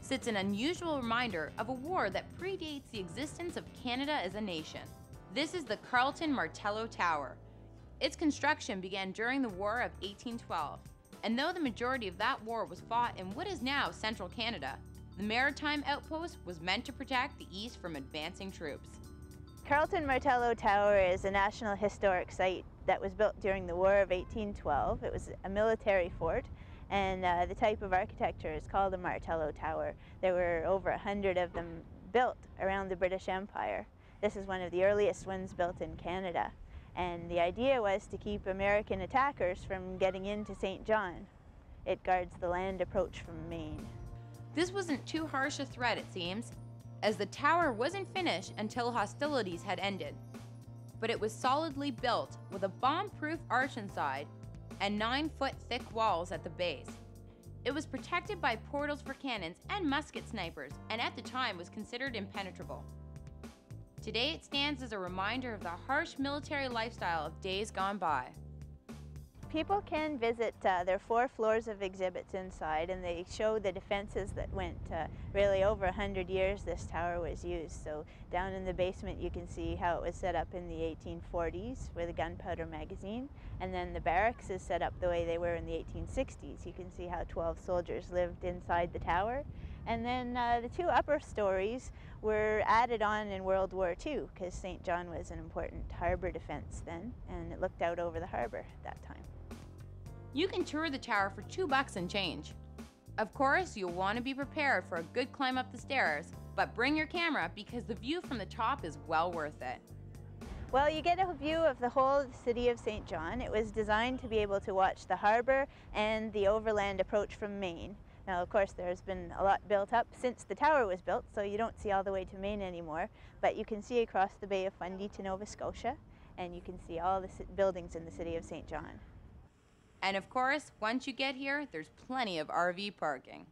sits an unusual reminder of a war that predates the existence of Canada as a nation. This is the Carleton Martello Tower. Its construction began during the War of 1812, and though the majority of that war was fought in what is now central Canada, the maritime outpost was meant to protect the east from advancing troops. Carleton Martello Tower is a National Historic Site that was built during the War of 1812. It was a military fort, and the type of architecture is called a Martello Tower. There were over 100 of them built around the British Empire. This is one of the earliest ones built in Canada, and the idea was to keep American attackers from getting into St. John. It guards the land approach from Maine. This wasn't too harsh a threat, it seems, as the tower wasn't finished until hostilities had ended. But it was solidly built with a bomb-proof arch inside and 9-foot thick walls at the base. It was protected by portals for cannons and musket snipers, and at the time was considered impenetrable. Today it stands as a reminder of the harsh military lifestyle of days gone by. People can visit their 4 floors of exhibits inside, and they show the defenses that went really over 100 years this tower was used. So down in the basement you can see how it was set up in the 1840s with a gunpowder magazine, and then the barracks is set up the way they were in the 1860s. You can see how 12 soldiers lived inside the tower. And then the 2 upper stories were added on in World War II because St. John was an important harbor defense then, and it looked out over the harbor at that time. You can tour the tower for $2 and change. Of course, you'll want to be prepared for a good climb up the stairs, but bring your camera because the view from the top is well worth it. Well, you get a view of the whole of the city of St. John. It was designed to be able to watch the harbor and the overland approach from Maine. Now, of course, there's been a lot built up since the tower was built, so you don't see all the way to Maine anymore, but you can see across the Bay of Fundy to Nova Scotia, and you can see all the buildings in the city of St. John. And of course, once you get here, there's plenty of RV parking.